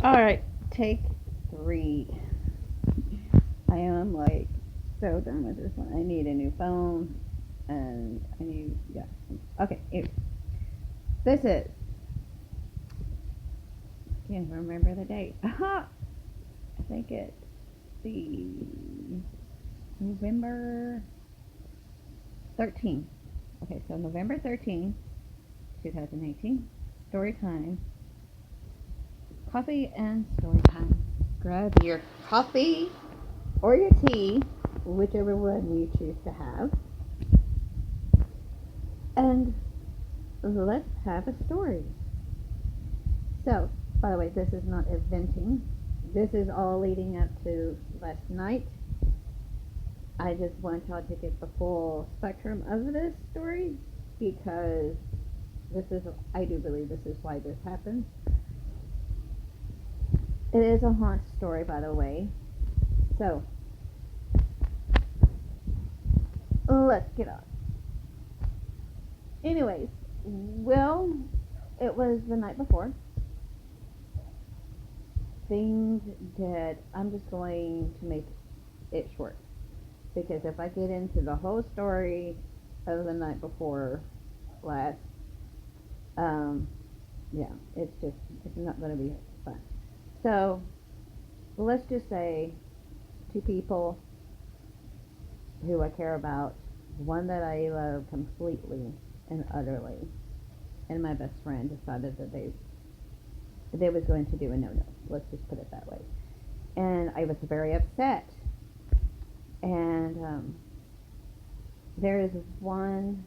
Alright, take 3. I am like so done with this one. I need a new phone and I need, yeah. Okay, here. This is, can't remember the date. Aha! I think it's the November 13th. Okay, so November 13th, 2018. Story time. Coffee and story time. Grab your coffee or your tea, whichever one you choose to have, and let's have a story. So, by the way, this is not eventing. This is all leading up to last night. I just want y'all to get the full spectrum of this story because this is, I do believe this is why this happened. It is a haunt story, by the way. So, let's get on. Anyways, well, it was the night before. Things did, I'm just going to make it short because if I get into the whole story of the night before last, um, yeah, it's not going to be fun. So let's just say two people who I care about, one that I love completely and utterly, and my best friend decided that they was going to do a no-no. Let's just put it that way. And I was very upset. And there is one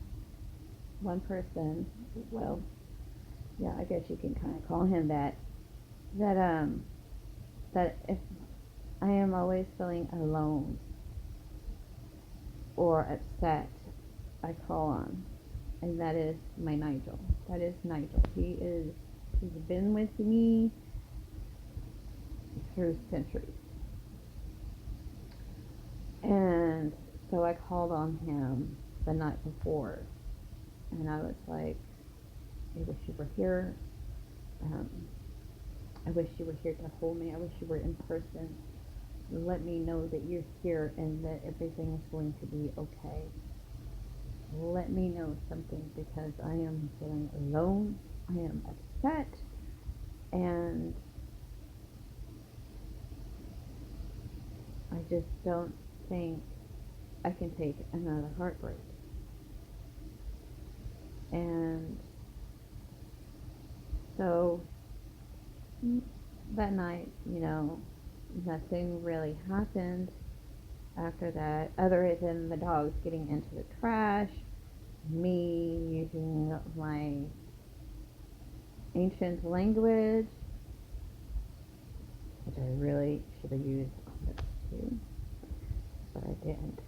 person, well, yeah, I guess you can kind of call him that. That if I am always feeling alone or upset, I call on, and that is my Nigel. That is Nigel. He's been with me through centuries. And so I called on him the night before, and I was like, I wish you were here. Um, I wish you were here to hold me. I wish you were in person. Let me know that you're here and that everything is going to be okay. Let me know something because I am feeling alone. I am upset. And I just don't think I can take another heartbreak. And so that night, nothing really happened after that other than the dogs getting into the trash, me using my ancient language, which I really should have used on this too, but I didn't.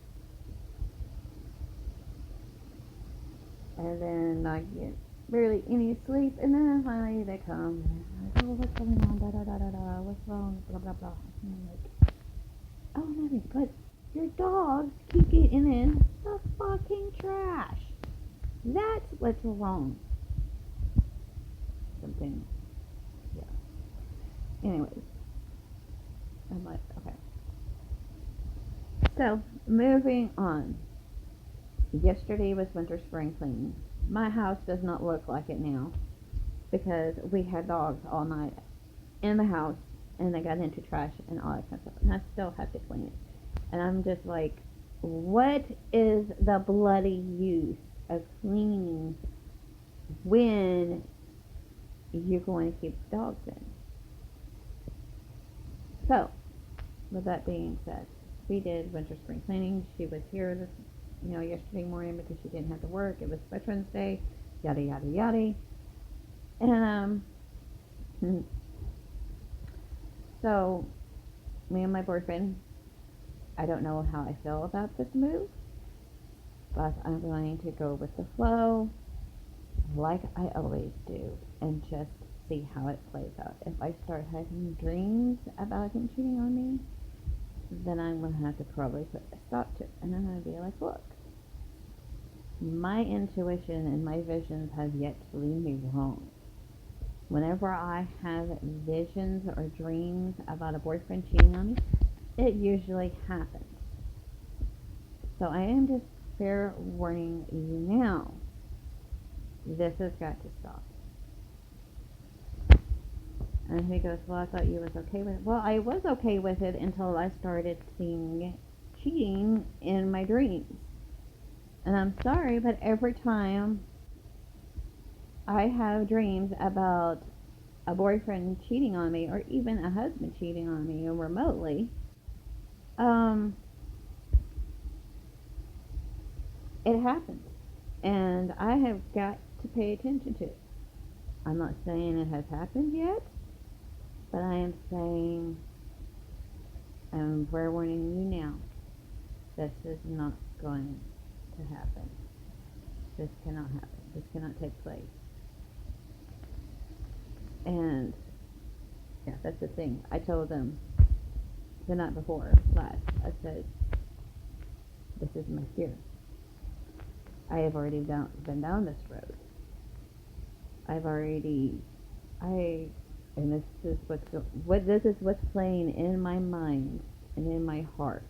And then not get barely any sleep, and then finally they come and they're like, oh, what's going on, da da da da da, what's wrong, blah blah blah. And I'm like, oh nothing, but your dogs keep getting in the fucking trash. That's what's wrong. Something, yeah. Anyways, I'm like, okay. So, moving on. Yesterday was winter spring cleaning. My house does not look like it now because we had dogs all night in the house and they got into trash and all that kind of stuff. And I still have to clean it. And I'm just like, what is the bloody use of cleaning when you're going to keep dogs in? So, with that being said, we did winter spring cleaning. She was here yesterday morning because she didn't have to work. It was Veterans Day, yada yada yada. And so me and my boyfriend, I don't know how I feel about this move, but I'm going to go with the flow like I always do and just see how it plays out. If I start having dreams about him cheating on me, then I'm going to have to probably put a stop to it. And I'm going to be like, look, my intuition and my visions have yet to lead me wrong. Whenever I have visions or dreams about a boyfriend cheating on me, it usually happens. So I am just fair warning you now. This has got to stop. And he goes, well, I thought you was okay with it. Well, I was okay with it until I started seeing cheating in my dreams. And I'm sorry, but every time I have dreams about a boyfriend cheating on me or even a husband cheating on me remotely, it happens. And I have got to pay attention to it. I'm not saying it has happened yet, but I am saying, I'm forewarning you now, this is not going to happen. This cannot happen. This cannot take place. And, yeah, that's the thing. I told them the night before last, I said, this is my fear. I have already been down this road. And this is what's playing in my mind and in my heart.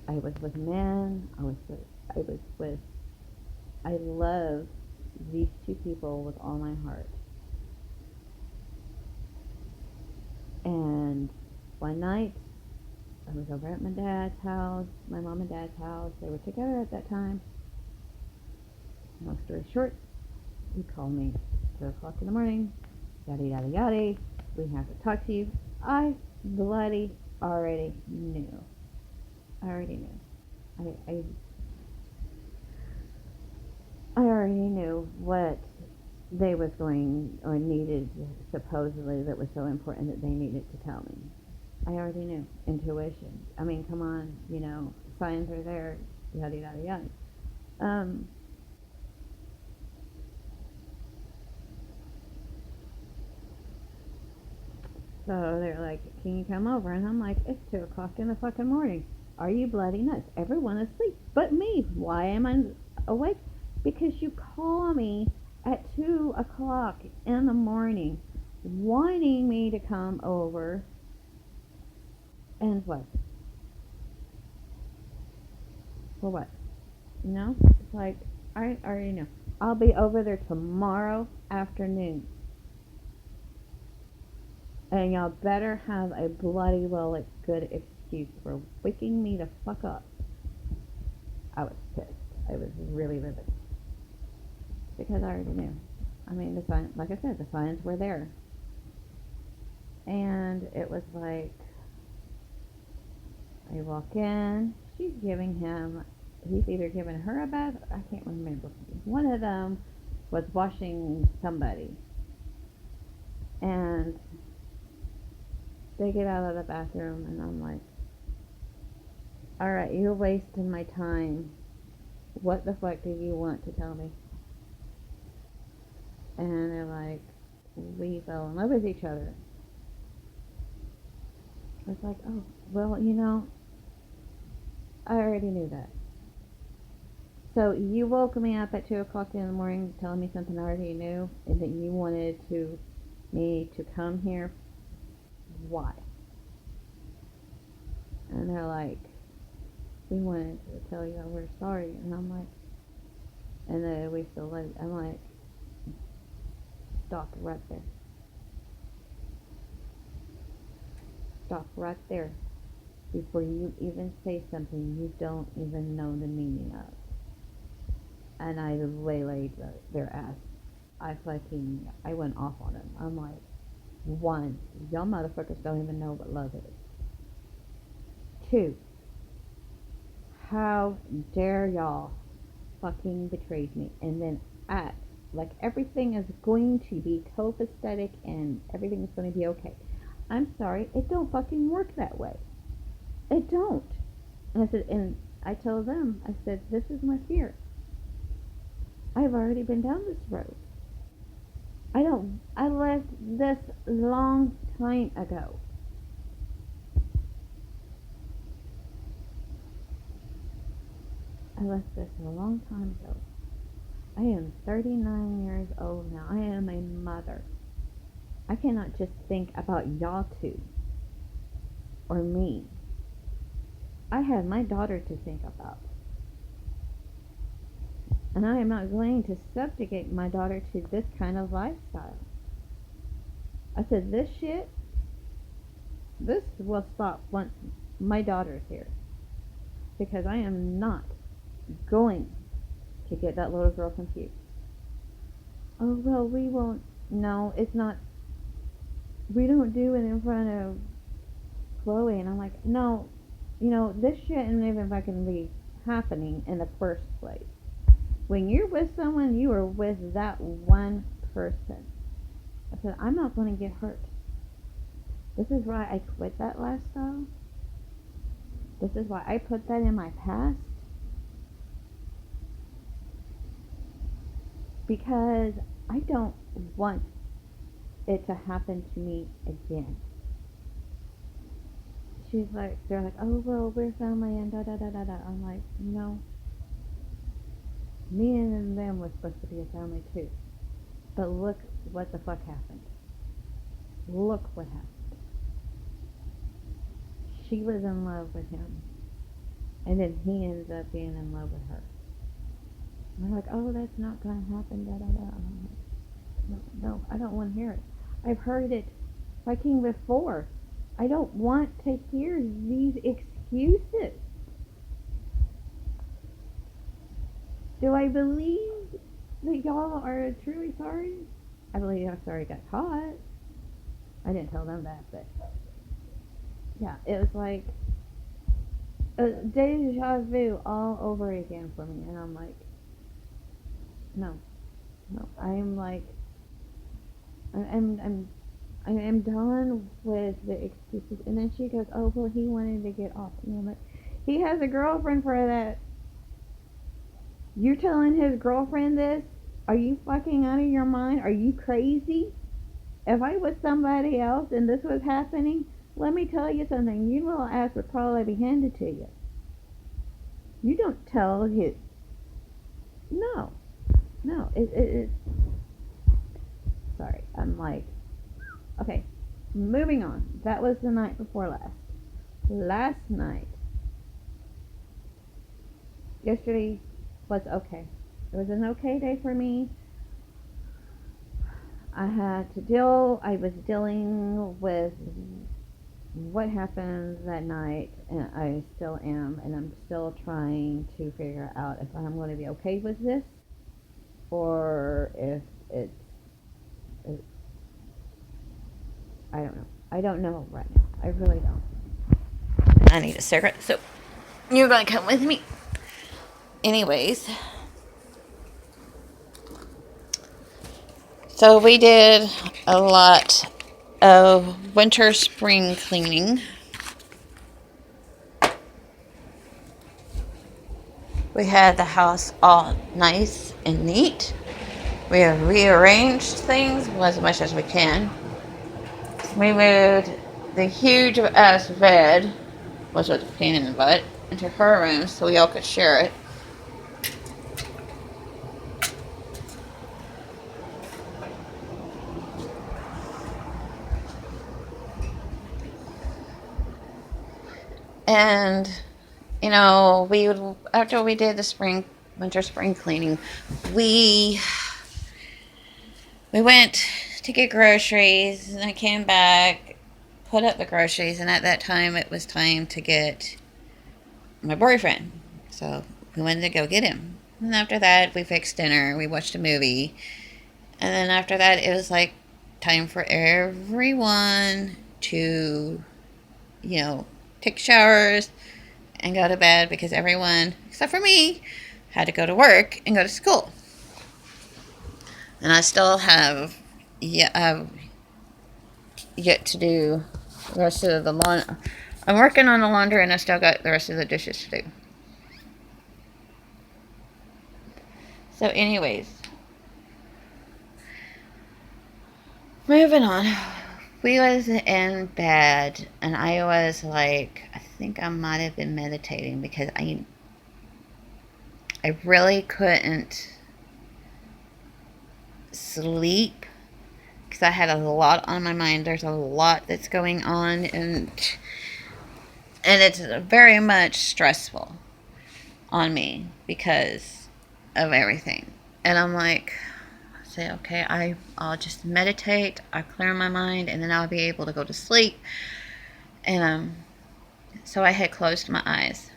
I was with a man. I love these two people with all my heart. And one night, I was over at my dad's house, my mom and dad's house. They were together at that time. Long story short, he called me 2 o'clock in the morning, yada yada yada. We have to talk to you. I bloody already knew. I already knew what they was going or needed, supposedly, that was so important that they needed to tell me. I already knew. Intuition. I mean, come on, signs are there, yada yada yada. So they're like, can you come over? And I'm like, it's 2 o'clock in the fucking morning. Are you bloody nuts? Everyone is asleep but me. Why am I awake? Because you call me at 2 o'clock in the morning wanting me to come over. And what? For what? It's like, I already know. I'll be over there tomorrow afternoon. And y'all better have a bloody well good excuse for waking me the fuck up. I was pissed. I was really livid. Because I already knew. I mean, the sign, like I said, the signs were there. And it was like, I walk in, she's giving him, he's either giving her a bath, I can't remember. One of them was washing somebody. And they get out of the bathroom, and I'm like, alright, you're wasting my time. What the fuck do you want to tell me? And they're like, we fell in love with each other. I was like, oh, well, I already knew that. So you woke me up at 2 o'clock in the morning telling me something I already knew, and that you wanted me to come here. Why? And they're like, we wanted to tell you we're sorry. And I'm like, and then we still love you. I'm like, stop right there. Stop right there. Before you even say something you don't even know the meaning of. And I waylaid their ass. I went off on them. I'm like, one, y'all motherfuckers don't even know what love is. Two, how dare y'all fucking betrayed me and then act like everything is going to be copacetic and everything is going to be okay. I'm sorry, it don't fucking work that way. It don't. And I said, and I told them, I said, this is my fear. I've already been down this road. I left this long time ago. I left this a long time ago. I am 39 years old now. I am a mother. I cannot just think about y'all two or me. I have my daughter to think about. And I am not going to subjugate my daughter to this kind of lifestyle. I said, this shit, this will stop once my daughter's here. Because I am not going to get that little girl confused. Oh, well, we won't. No, it's not. We don't do it in front of Chloe. And I'm like, no, this shouldn't even fucking be happening in the first place. When you're with someone, you are with that one person. I said, I'm not going to get hurt. This is why I quit that lifestyle. This is why I put that in my past. Because I don't want it to happen to me again. They're like, oh, well, we're family and da da da da da. I'm like, no. Me and them were supposed to be a family too. But look what the fuck happened. Look what happened. She was in love with him. And then he ends up being in love with her. And they're like, oh, that's not going to happen, da da da. I'm like, no, I don't want to hear it. I've heard it fucking before. I don't want to hear these excuses. Do I believe that y'all are truly sorry? I believe y'all sorry got caught. I didn't tell them that, but yeah, it was like deja vu all over again for me, and I'm like, no, I'm like, I'm done with the excuses. And then she goes, oh, well, he wanted to get off. And I'm like, he has a girlfriend for that. You're telling his girlfriend this? Are you fucking out of your mind? Are you crazy? If I was somebody else and this was happening, let me tell you something. Your little ass would probably be handed to you. You don't tell his... No. Sorry, I'm like... Okay, moving on. That was the night before last. Last night. Yesterday was okay. It was an okay day for me. I was dealing with what happened that night, and I still am, and I'm still trying to figure out if I'm going to be okay with this, or if it's I don't know. I don't know right now. I really don't. I need a cigarette, so you're going to come with me. Anyways. So we did a lot of winter spring cleaning. We had the house all nice and neat. We have rearranged things as much as we can. We moved the huge ass bed, which was a pain in the butt, into her room so we all could share it. And, after we did the winter spring cleaning, we went to get groceries, and I came back, put up the groceries, and at that time it was time to get my boyfriend. So we went to go get him. And after that, we fixed dinner, we watched a movie, and then after that, it was like time for everyone to, take showers and go to bed, because everyone, except for me, had to go to work and go to school. And I still have yet to do the rest of the laundry. I'm working on the laundry, and I still got the rest of the dishes to do. So anyways, moving on. We was in bed, and I was like, I think I might have been meditating, because I really couldn't sleep because I had a lot on my mind. There's a lot that's going on, and it's very much stressful on me because of everything. And I'm like, say, okay, I'll just meditate, I'll clear my mind, and then I'll be able to go to sleep. And so I had closed my eyes.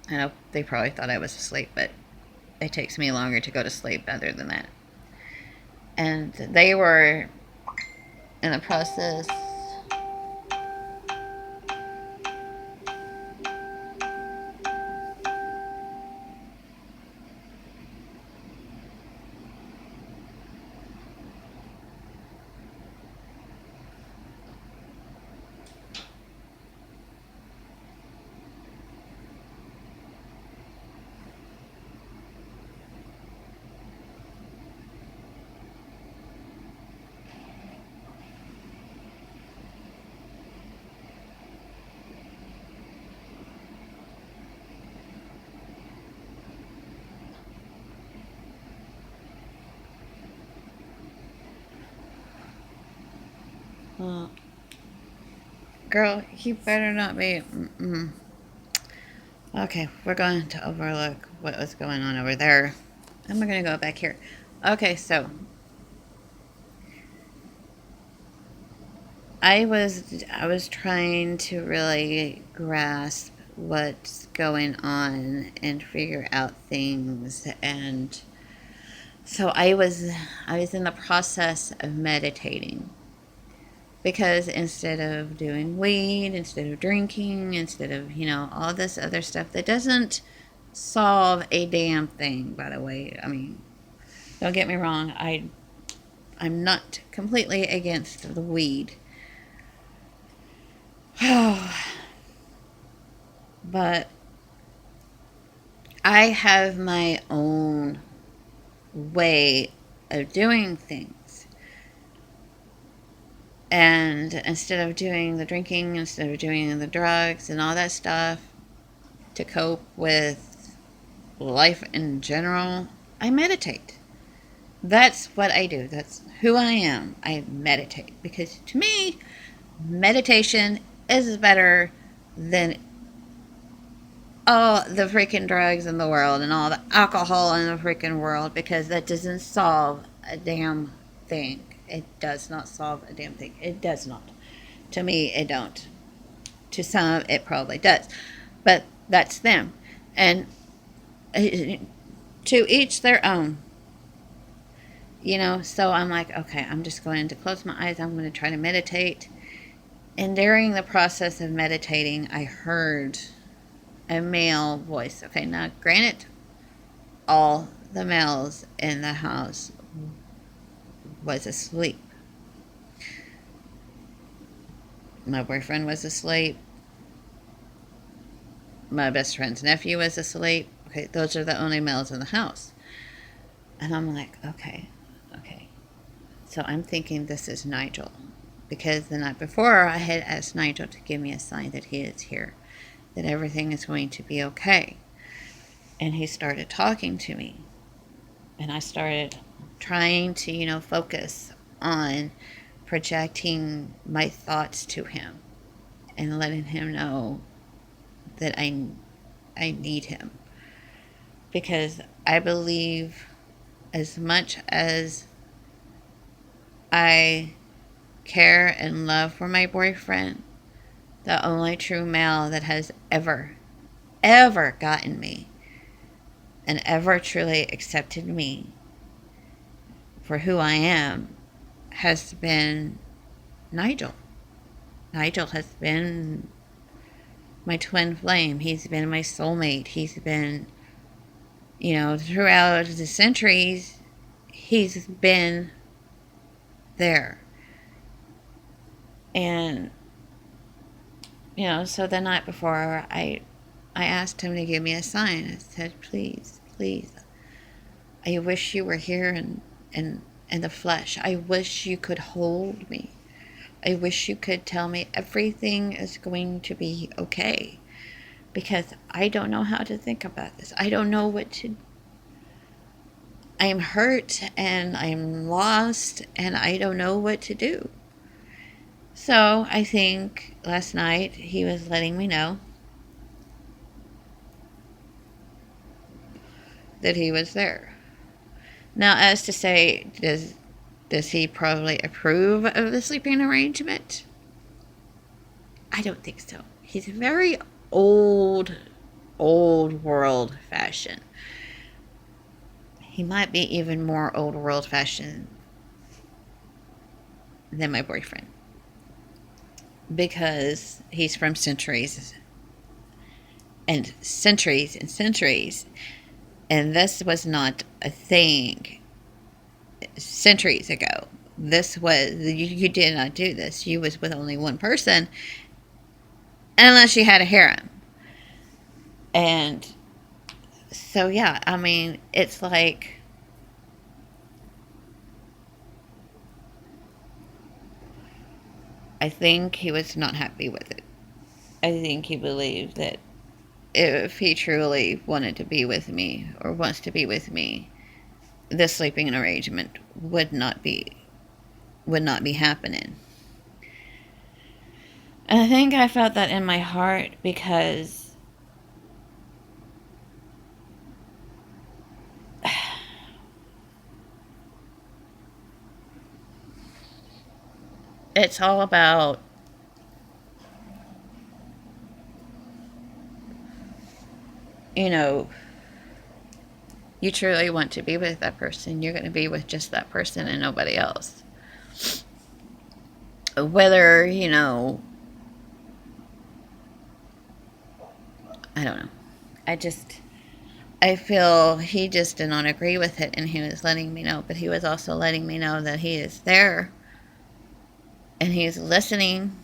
I know they probably thought I was asleep, but it takes me longer to go to sleep other than that. And they were in the process. Uh, Girl, you better not be. Mm-mm. Okay, we're going to overlook what was going on over there. I'm going to go back here. Okay, so I was trying to really grasp what's going on and figure out things, and so I was in the process of meditating because instead of doing weed, instead of drinking, instead of, all this other stuff that doesn't solve a damn thing, by the way. I mean, don't get me wrong, I'm not completely against the weed. But I have my own way of doing things. And instead of doing the drinking, instead of doing the drugs and all that stuff to cope with life in general, I meditate. That's what I do. That's who I am. I meditate because to me, meditation is better than all the freaking drugs in the world and all the alcohol in the freaking world because that doesn't solve a damn thing. It does not solve a damn thing. It does not. To me, it don't. To some, it probably does. But that's them. And to each their own. So I'm like, okay, I'm just going to close my eyes. I'm going to try to meditate. And during the process of meditating, I heard a male voice. Okay, now granted, all the males in the house was asleep. My boyfriend was asleep. My best friend's nephew was asleep. Okay, those are the only males in the house. And I'm like, okay. So I'm thinking this is Nigel. Because the night before, I had asked Nigel to give me a sign that he is here, that everything is going to be okay. And he started talking to me. And I started trying to, focus on projecting my thoughts to him and letting him know that I need him. Because I believe as much as I care and love for my boyfriend, the only true male that has ever gotten me and ever truly accepted me for who I am has been Nigel. Nigel has been my twin flame. He's been my soulmate. He's been, throughout the centuries, he's been there. And, so the night before, I asked him to give me a sign. I said, please, I wish you were here in the flesh. I wish you could hold me. I wish you could tell me everything is going to be okay. Because I don't know how to think about this. I don't know what to... I'm hurt and I'm lost and I don't know what to do. So I think last night he was letting me know that he was there. Now, as to say, does he probably approve of the sleeping arrangement? I don't think so. He's very old world fashioned. He might be even more old world fashioned than my boyfriend because he's from centuries and centuries and centuries, and this was not a thing centuries ago. This was you did not do this. You was with only one person unless you had a harem. And so yeah, I mean, it's like I think he was not happy with it. I think he believed that if he truly wanted to be with me or wants to be with me, the sleeping arrangement would not be happening. And I think I felt that in my heart because it's all about you know you truly want to be with that person, you're going to be with just that person and nobody else. Whether, I don't know. I feel he just did not agree with it and he was letting me know, but he was also letting me know that he is there and he's listening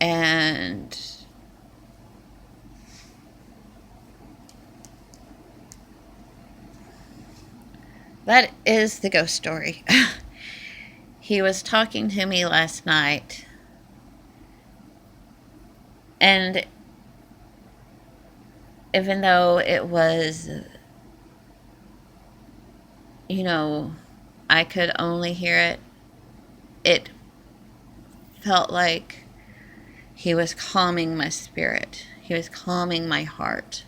and that is the ghost story. He was talking to me last night and even though it was, I could only hear it, it felt like he was calming my spirit. He was calming my heart.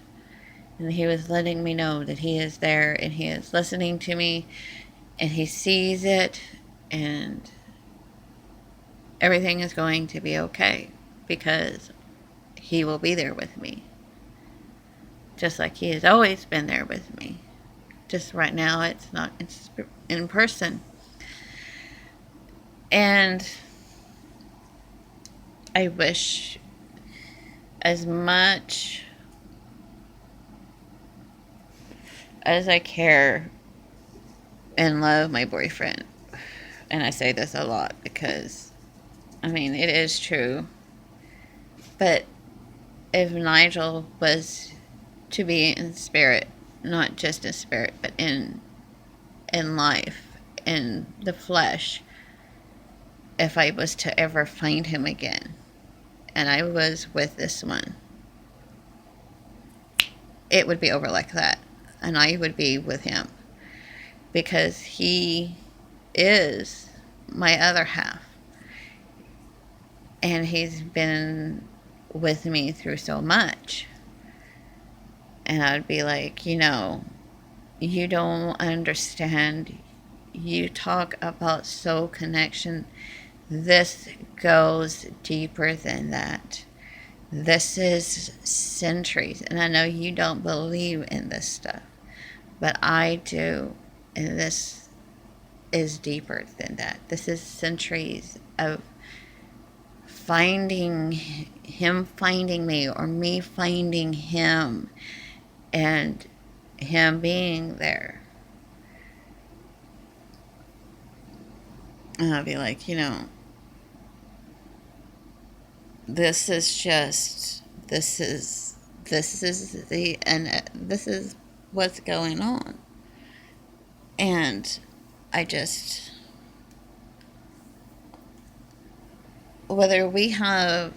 And he was letting me know that he is there and he is listening to me and he sees it and everything is going to be okay because he will be there with me. Just like he has always been there with me. Just right now it's not in person. And I wish as much as I care and love my boyfriend, and I say this a lot because, I mean, it is true, but if Nigel was to be in spirit, not just in spirit, but in life, in the flesh, if I was to ever find him again, and I was with this one, it would be over like that, and I would be with him, because he is my other half, and he's been with me through so much, and I'd be like, you don't understand, you talk about soul connection, this goes deeper than that. This is centuries, and I know you don't believe in this stuff, but I do, and this is deeper than that. This is centuries of finding him, finding me, or me finding him, and him being there. And I'll be like, this is what's going on. And I just, whether we have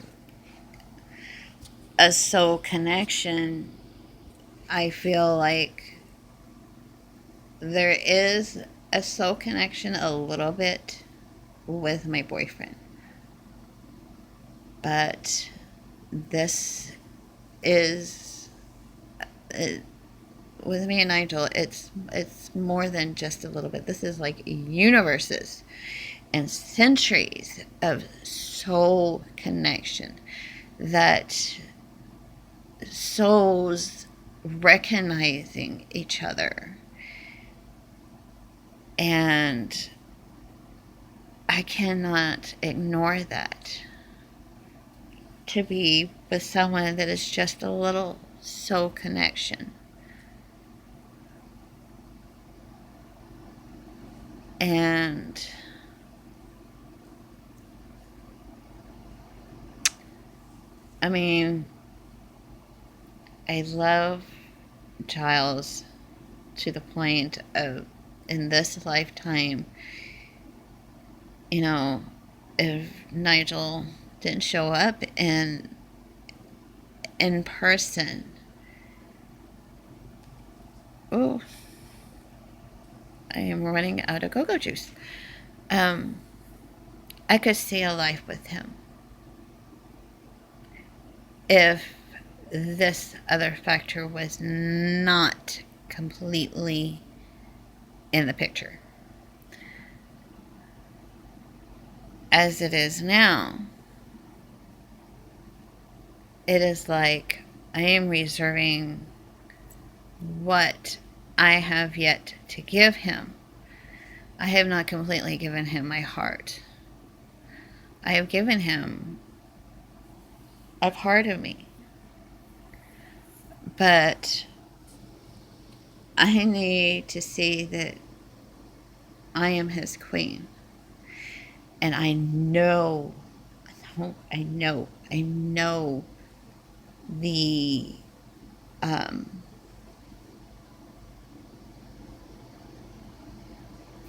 a soul connection, I feel like there is a soul connection a little bit with my boyfriend. But this is, with me and Nigel, it's more than just a little bit. This is like universes and centuries of soul connection, that souls recognizing each other. And I cannot ignore that. To be with someone that is just a little soul connection. And I mean, I love Giles to the point of, in this lifetime, you know, if Nigel didn't show up in person, oh, I am running out of go-go juice. I could see a life with him if this other factor was not completely in the picture. As it is now, it is like I am reserving what I have yet to give him. I have not completely given him my heart. I have given him a part of me. But I need to see that I am his queen. And I know the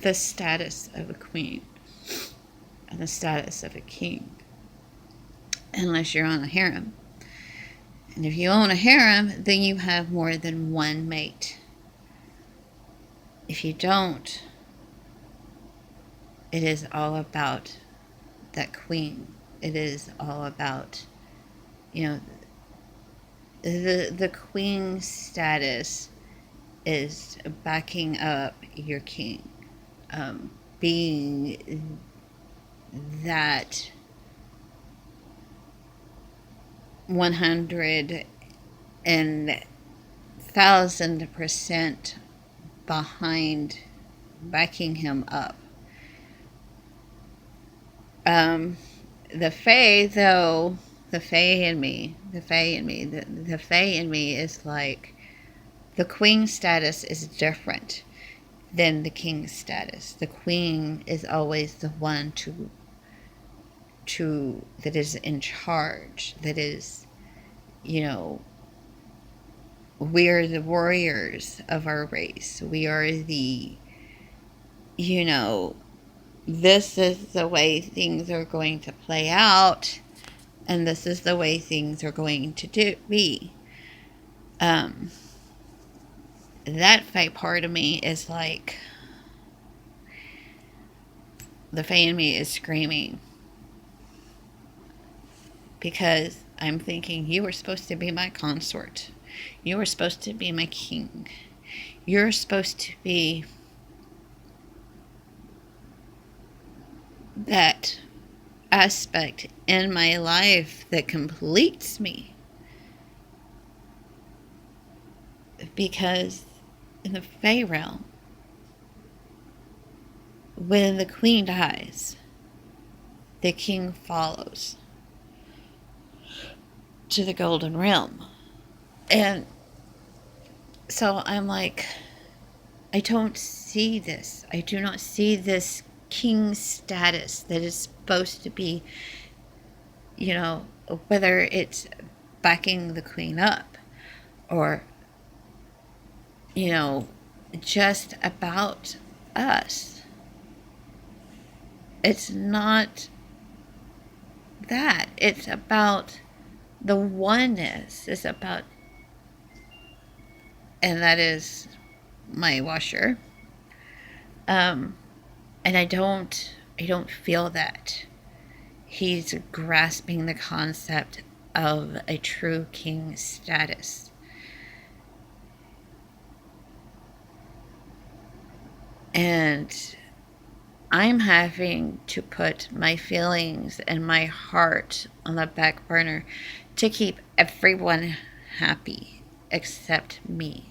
the status of a queen and the status of a king, unless you're on a harem. And if you own a harem, then you have more than one mate. If you don't, it is all about that queen. It is all about, you know, the queen status is backing up your king, being that 1,000% behind, backing him up. The Fae, though, the Fae in me is like, the queen status is different than the king status. The queen is always the one that is in charge, that is, you know, we are the warriors of our race. We are the, you know, this is the way things are going to play out, and this is the way things are going to be. That Fae part of me is like, the Fae in me is screaming, because I'm thinking, you were supposed to be my consort. You were supposed to be my king. You're supposed to be that aspect in my life that completes me. Because in the Fae realm, when the queen dies, the king follows to the golden realm. And so I'm like, I don't see this. I do not see this king status that is supposed to be, you know, whether it's backing the queen up or, you know, just about us. It's not that. It's about the oneness. It's about, and that is my washer, And I don't feel that he's grasping the concept of a true king status. And I'm having to put my feelings and my heart on the back burner to keep everyone happy except me.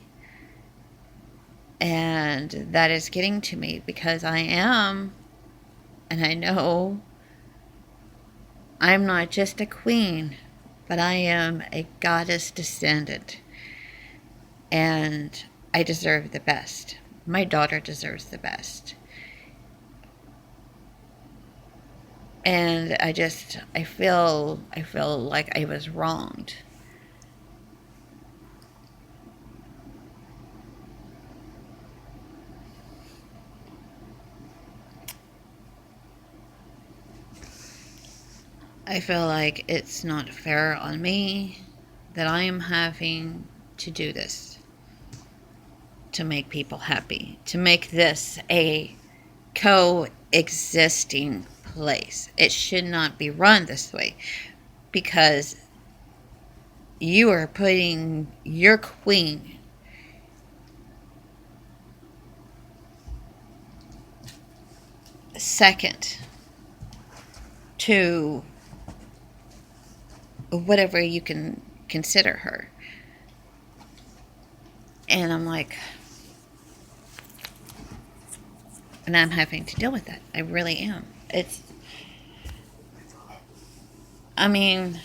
And that is getting to me because I am, and I know I'm not just a queen, but I am a goddess descendant. And I deserve the best. My daughter deserves the best. And I feel like I was wronged. I feel like it's not fair on me that I am having to do this to make people happy, to make this a coexisting place. It should not be run this way because you are putting your queen second to whatever you can consider her. And I'm like, and I'm having to deal with that. I really am. I mean,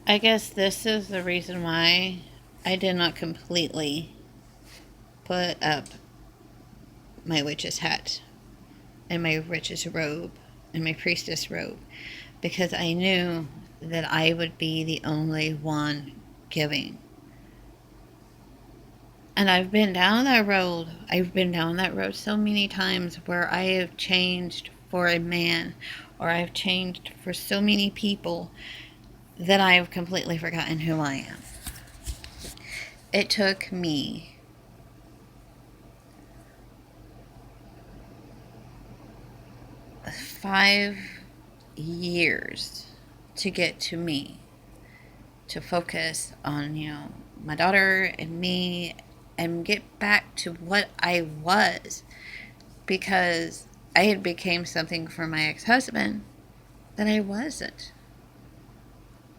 I guess this is the reason why I did not completely put up my witch's hat and my witch's robe and my priestess robe, because I knew that I would be the only one giving. And I've been down that road. I've been down that road so many times where I have changed for a man, or I've changed for so many people that I have completely forgotten who I am. It took me 5 years to get to me, to focus on, my daughter and me, and get back to what I was, because I had became something for my ex-husband that I wasn't,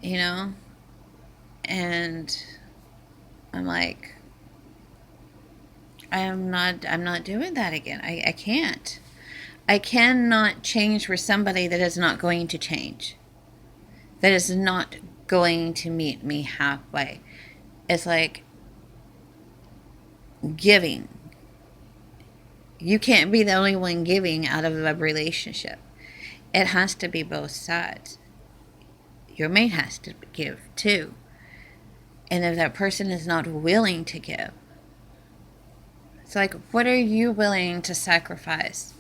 and I'm like, I'm not doing that again. I can't. I cannot change for somebody that is not going to change, that is not going to meet me halfway. It's like giving. You can't be the only one giving out of a relationship. It has to be both sides. Your mate has to give too. And if that person is not willing to give, it's like, what are you willing to sacrifice?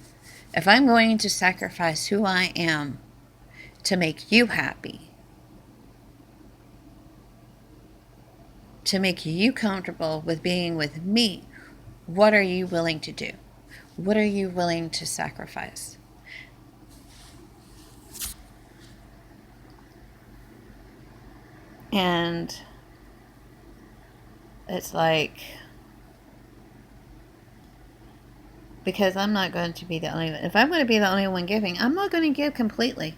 If I'm going to sacrifice who I am to make you happy, to make you comfortable with being with me, what are you willing to do? What are you willing to sacrifice? And it's like, because I'm not going to be the only one. If I'm going to be the only one giving, I'm not going to give completely.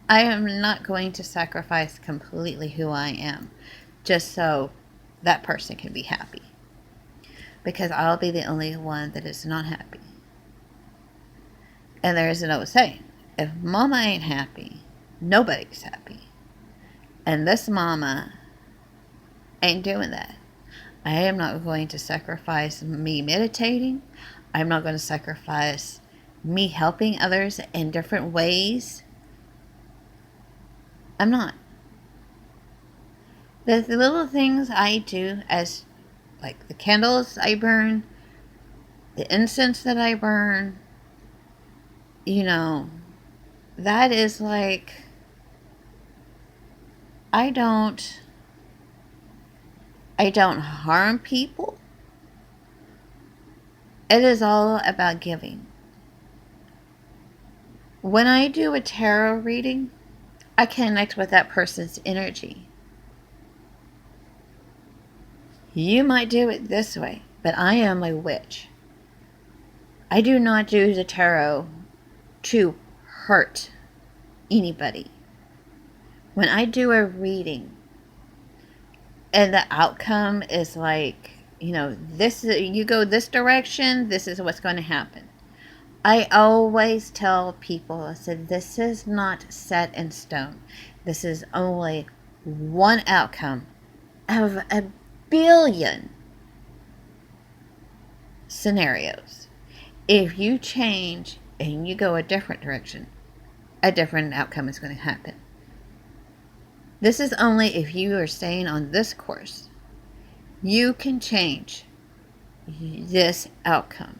I am not going to sacrifice completely who I am just so that person can be happy. Because I'll be the only one that is not happy. And there is an old saying, if mama ain't happy, nobody's happy. And this mama ain't doing that. I am not going to sacrifice me meditating. I'm not going to sacrifice me helping others in different ways. I'm not. The little things I do, as like the candles I burn, the incense that I burn, that is like, I don't I don't harm people. It is all about giving. When I do a tarot reading, I connect with that person's energy. You might do it this way, but I am a witch. I do not do the tarot to hurt anybody. When I do a reading and the outcome is like, this, you go this direction, this is what's going to happen. I always tell people, I said, this is not set in stone. This is only one outcome of a billion scenarios. If you change and you go a different direction, a different outcome is going to happen. This is only if you are staying on this course. You can change this outcome.